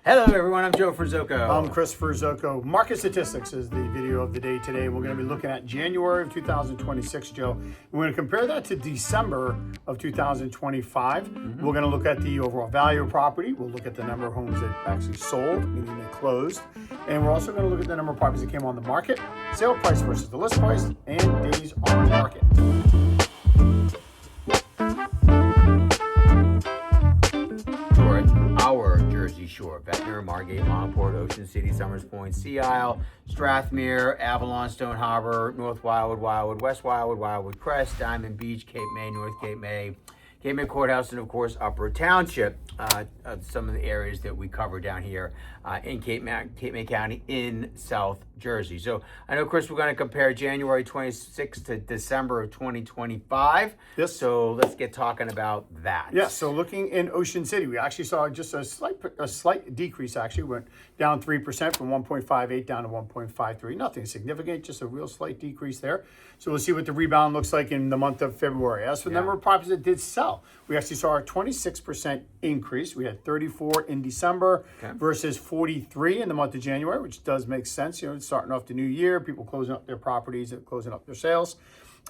Hello everyone, I'm Joe Ferzoco. I'm Chris Ferzoco. Market statistics is the video of the day today. We're going to be looking at January of 2026, Joe. We're going to compare that to December of 2025. We're going to look at the overall value of property. We'll look at the number of homes that actually sold, meaning they closed. And we're also going to look at the number of properties that came on the market, sale price versus the list price, and days on market. Our Jersey Shore, Ventnor, Margate, Longport, Ocean City, Somers Point, Sea Isle, Strathmere, Avalon, Stone Harbor, North Wildwood, Wildwood, West Wildwood, Wildwood Crest, Diamond Beach, Cape May, North Cape May, May Courthouse, and of course Upper Township, some of the areas that we cover down here in Cape May County in South Jersey. So I know, Chris, we're going to compare January 26th to December of 2025. Yes. So let's get talking about that. Yes. So looking in Ocean City, we actually saw just a slight decrease. Actually, went down 3% from 1.58 down to 1.53. Nothing significant, just a real slight decrease there. So we'll see what the rebound looks like in the month of February. As for the number of properties that did sell, we actually saw a 26% increase. We had 34 in December versus 43 in the month of January, which does make sense. You know, it's starting off the new year, people closing up their properties and closing up their sales.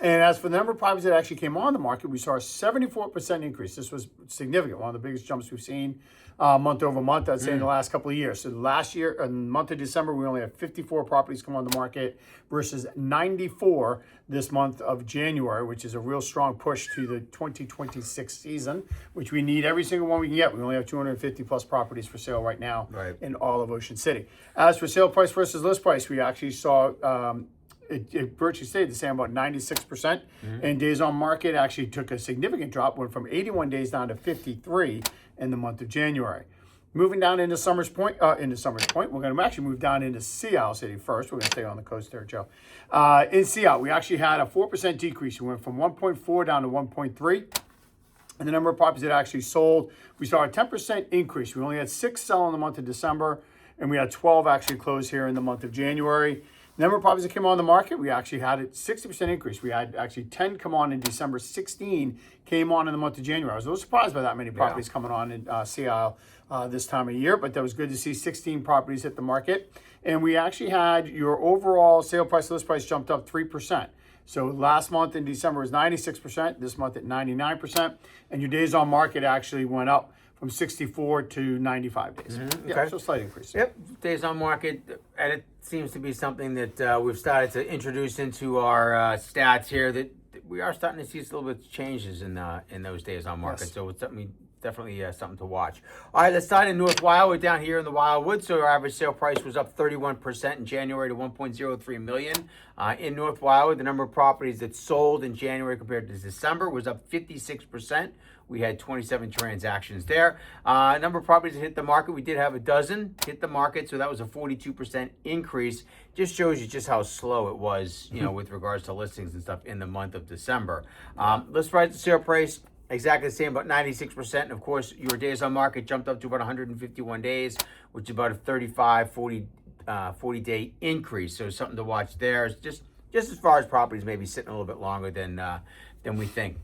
And as for the number of properties that actually came on the market, we saw a 74% increase. This was significant, one of the biggest jumps we've seen month over month, I'd say, in the last couple of years. So last year, in the month of December, we only had 54 properties come on the market versus 94 this month of January, which is a real strong push to the 2026 season, which we need every single one we can get. We only have 250 plus properties for sale right now in all of Ocean City. As for sale price versus list price, we actually saw it virtually stayed the same, about 96%. And days on market actually took a significant drop, went from 81 days down to 53 in the month of January. Moving down into Somers Point, we're going to actually move down into Sea Isle City first. We're going to stay on the coast there, Joe. In Sea Isle, we actually had a 4% decrease. We went from 1.4 down to 1.3. And the number of properties that actually sold, we saw a 10% increase. We only had 6 sell in the month of December, and we had 12 actually close here in the month of January. Number of properties that came on the market, we actually had a 60% increase. We had actually 10 come on in December, 16 came on in the month of January. I was a little surprised by that many properties coming on in Sea Isle this time of year, but that was good to see 16 properties hit the market. And we actually had your overall sale price, list price jumped up 3%. So last month in December was 96%, this month at 99%, and your days on market actually went up from 64 to 95 days. Yeah, so slight increase. Yep, days on market, and it seems to be something that we've started to introduce into our stats here, that we are starting to see a little bit of changes in those days on market. So it's definitely something to watch. All right, let's start in North Wildwood down here in the Wildwoods. So our average sale price was up 31% in January to $1.03 million. In North Wildwood, the number of properties that sold in January compared to December was up 56%. We had 27 transactions there. Number of properties that hit the market, we did have a dozen hit the market, so that was a 42% increase. Just shows you just how slow it was, you know, with regards to listings and stuff in the month of December. List price to sale price, exactly the same, about 96%. And of course, your days on market jumped up to about 151 days, which is about a 40 day increase. So something to watch there. It's just as far as properties maybe sitting a little bit longer than we think.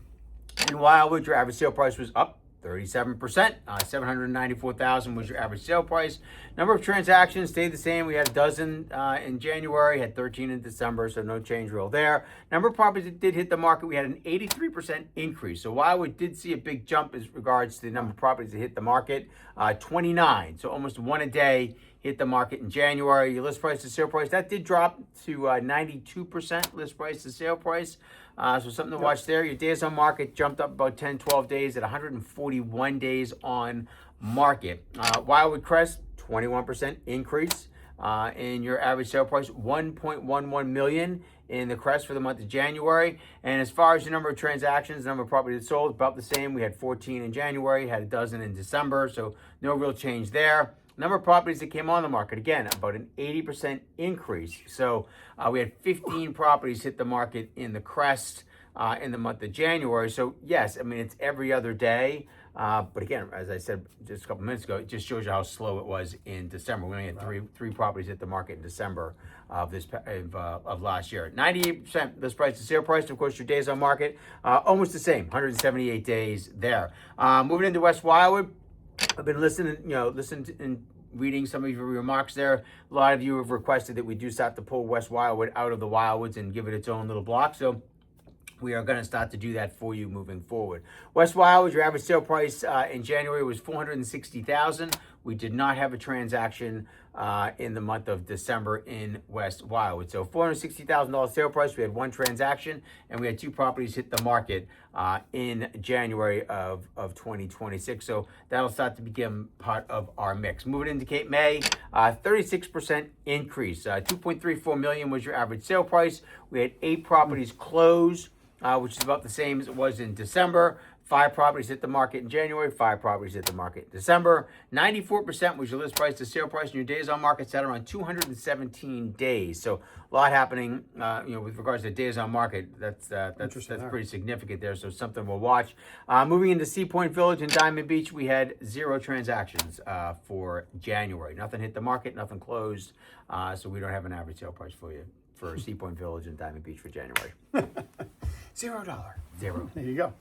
In Wildwood, your average sale price was up 37%. $794,000 was your average sale price. Number of transactions stayed the same. We had a dozen in January, had 13 in December, so no change real there. Number of properties that did hit the market, we had an 83% increase. So Wildwood did see a big jump as regards to the number of properties that hit the market, 29. So almost one a day hit the market in January. Your list price to sale price, that did drop to 92% list price to sale price. So something to watch there. Your days on market jumped up about 10, 12 days at 141 days on market. Wildwood Crest, 21% increase in your average sale price, $1.11 million in the Crest for the month of January. And as far as the number of transactions, the number of properties sold, about the same. We had 14 in January, had a dozen in December, so no real change there. Number of properties that came on the market, again, about an 80% increase. So we had 15 properties hit the market in the Crest in the month of January. So yes, I mean, it's every other day. But again, as I said just a couple minutes ago, it just shows you how slow it was in December. We only had three properties hit the market in December of last year. 98% list price to sale price. Of course, your days on market, almost the same, 178 days there. Moving into West Wildwood, I've been listening reading some of your remarks there. A lot of you have requested that we do start to pull West Wildwood out of the Wildwoods and give it its own little block. So we are going to start to do that for you moving forward. West Wildwood, your average sale price in January was $460,000. We did not have a transaction in the month of December in West Wildwood. So $460,000 sale price. We had one transaction, and we had two properties hit the market in January of 2026. So that'll start to become part of our mix. Moving into Cape May, 36% increase. $2.34 million was your average sale price. We had 8 properties close, which is about the same as it was in December. 5 properties hit the market in January, 5 properties hit the market in December. 94% was your list price to sale price, and your days on market sat around 217 days. So a lot happening, with regards to days on market. That's pretty significant there. So something we'll watch. Moving into Seapointe Village and Diamond Beach, we had 0 transactions for January. Nothing hit the market, nothing closed. So we don't have an average sale price for you for Seapointe Village and Diamond Beach for January. $0. 0. There you go.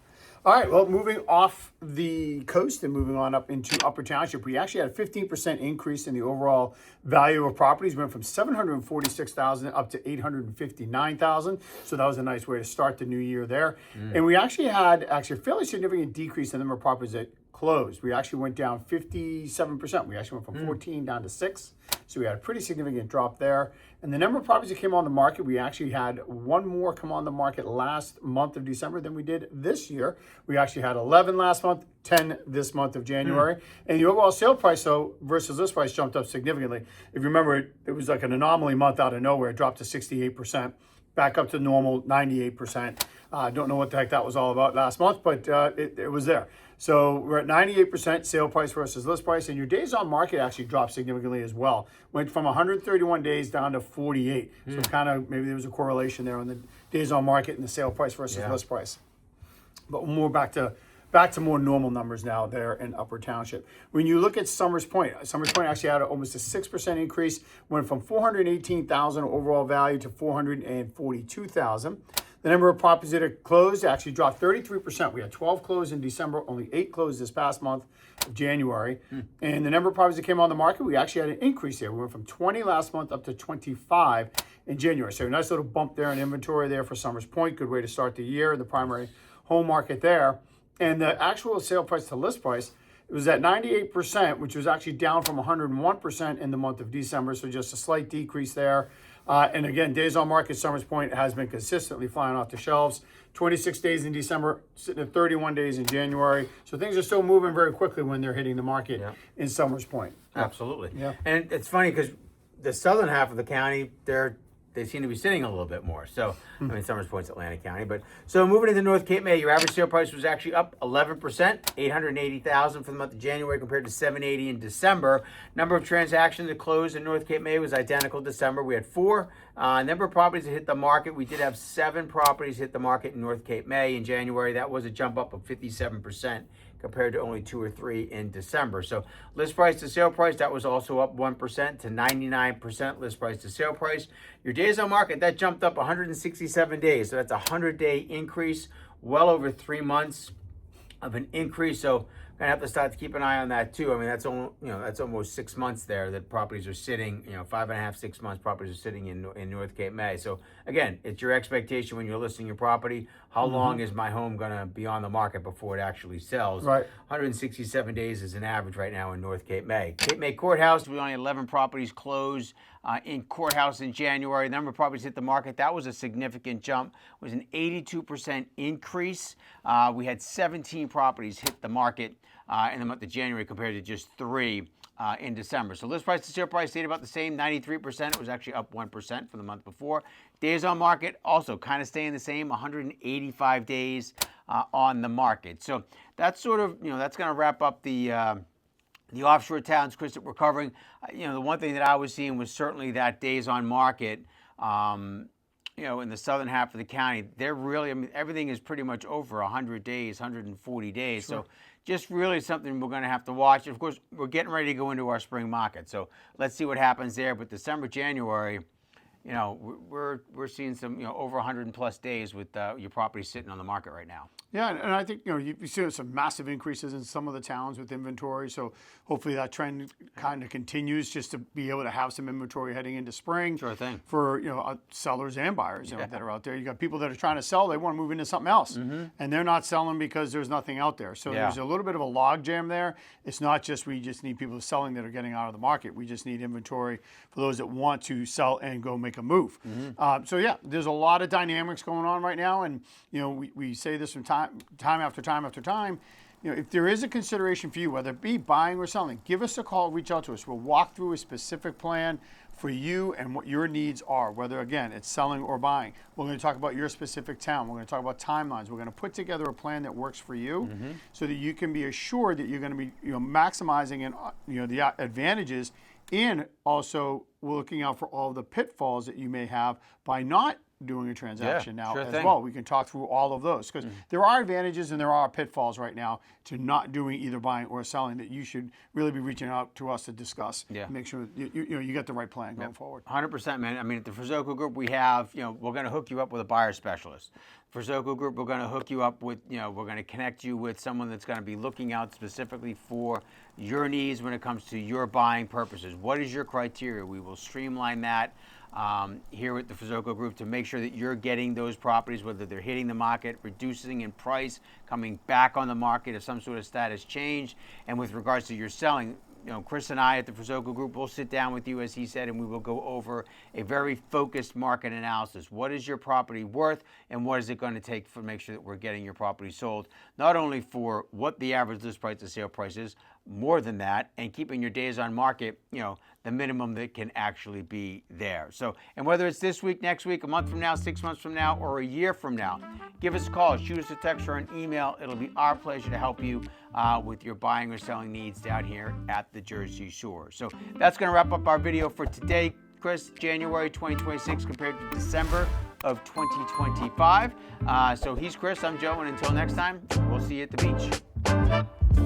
All right, well, moving off the coast and moving on up into Upper Township, we actually had a 15% increase in the overall value of properties. We went from $746,000 up to $859,000. So that was a nice way to start the new year there. And we actually had a fairly significant decrease in the number of properties that closed. We actually went down 57%. We actually went from 14 down to 6. So we had a pretty significant drop there. And the number of properties that came on the market, we actually had one more come on the market last month of December than we did this year. We actually had 11 last month, 10 this month of January. And the overall sale price, though, versus list price jumped up significantly. If you remember, it was like an anomaly month out of nowhere. It dropped to 68%, back up to normal 98%. Don't know what the heck that was all about last month, but it was there. So we're at 98% sale price versus list price, and your days on market actually dropped significantly as well. Went from 131 days down to 48. So kind of maybe there was a correlation there on the days on market and the sale price versus list price. But more back to more normal numbers now there in Upper Township. When you look at Summers Point actually had almost a 6% increase, went from $418,000 overall value to $442,000. The number of properties that are closed actually dropped 33%. We had 12 closed in December, only 8 closed this past month of January. And the number of properties that came on the market, we actually had an increase there. We went from 20 last month up to 25 in January. So a nice little bump there in inventory there for Summers Point. Good way to start the year in the primary home market there. And the actual sale price to list price, it was at 98%, which was actually down from 101% in the month of December. So just a slight decrease there. And again, days on market, Summers Point has been consistently flying off the shelves. 26 days in December, sitting at 31 days in January. So things are still moving very quickly when they're hitting the market in Summers Point. Absolutely. Yeah. And it's funny because the southern half of the county, they seem to be sitting a little bit more. So, I mean, Summers Point's Atlantic County. But so moving into North Cape May, your average sale price was actually up 11%, $880,000 for the month of January compared to $780 in December. Number of transactions that closed in North Cape May was identical to December. We had 4. Number of properties that hit the market, we did have 7 properties hit the market in North Cape May in January. That was a jump up of 57%. Compared to only 2 or 3 in December. So list price to sale price, that was also up 1% to 99% list price to sale price. Your days on market, that jumped up 167 days. So that's a 100-day increase, well over 3 months of an increase. So gonna have to start to keep an eye on that too. I mean, that's almost 6 months there that properties are sitting, 5.5, 6 months properties are sitting in North Cape May. So again, it's your expectation when you're listing your property. How long is my home gonna be on the market before it actually sells? Right. 167 days is an average right now in North Cape May. Cape May Courthouse, we only had 11 properties closed in Courthouse in January. The number of properties hit the market, that was a significant jump. It was an 82% increase. We had 17 properties hit the market in the month of January compared to just 3 in December. So list price to sale price stayed about the same, 93%. It was actually up 1% from the month before. Days on market also kind of staying the same, 185 days on the market. So that's sort of, that's going to wrap up the offshore towns, Chris, that we're covering. The one thing that I was seeing was certainly that days on market, in the southern half of the county, they're really, everything is pretty much over 100 days, 140 days. Sure. So just really something we're going to have to watch. Of course, we're getting ready to go into our spring market. So let's see what happens there. But December, January, you know, we're seeing some, you know, over 100+ days with your property sitting on the market right now. Yeah, and I think, you know, you see some massive increases in some of the towns with inventory. So hopefully that trend kind of continues, just to be able to have some inventory heading into spring. Sure thing. For, you know, sellers and buyers, you know, that are out there. You got people that are trying to sell, they want to move into something else, and they're not selling because there's nothing out there. So there's a little bit of a log jam there. It's not just we just need people selling that are getting out of the market. We just need inventory for those that want to sell and go make a move. So yeah, there's a lot of dynamics going on right now, and you know, we say this from time after time after time. You know, if there is a consideration for you, whether it be buying or selling, give us a call, reach out to us. We'll walk through a specific plan for you and what your needs are, whether, again, it's selling or buying. We're going to talk about your specific town. We're going to talk about timelines. We're going to put together a plan that works for you so that you can be assured that you're going to be, you know, maximizing and, you know, the advantages, and also looking out for all the pitfalls that you may have by not doing a transaction well. We can talk through all of those, because there are advantages and there are pitfalls right now to not doing either buying or selling that you should really be reaching out to us to discuss. Make sure you get the right plan going forward. 100%, man. I mean, at the Ferzoco Group, we have, you know, we're going to hook you up with a buyer specialist. Ferzoco Group, we're going to hook you up with, you know, we're going to connect you with someone that's going to be looking out specifically for your needs when it comes to your buying purposes. What is your criteria? We will streamline that here at the Ferzoco Group to make sure that you're getting those properties, whether they're hitting the market, reducing in price, coming back on the market if some sort of status change. And with regards to your selling, you know, Chris and I at the Ferzoco Group will sit down with you, as he said, and we will go over a very focused market analysis. What is your property worth, and what is it going to take to make sure that we're getting your property sold, not only for what the average list price to sale price is, more than that, and keeping your days on market, you know, the minimum that can actually be there. So, and whether it's this week, next week, a month from now, 6 months from now, or a year from now, give us a call, shoot us a text or an email. It'll be our pleasure to help you with your buying or selling needs down here at the Jersey Shore. So that's going to wrap up our video for today. Chris, January 2026 compared to December of 2025. So he's Chris, I'm Joe, and until next time, we'll see you at the beach.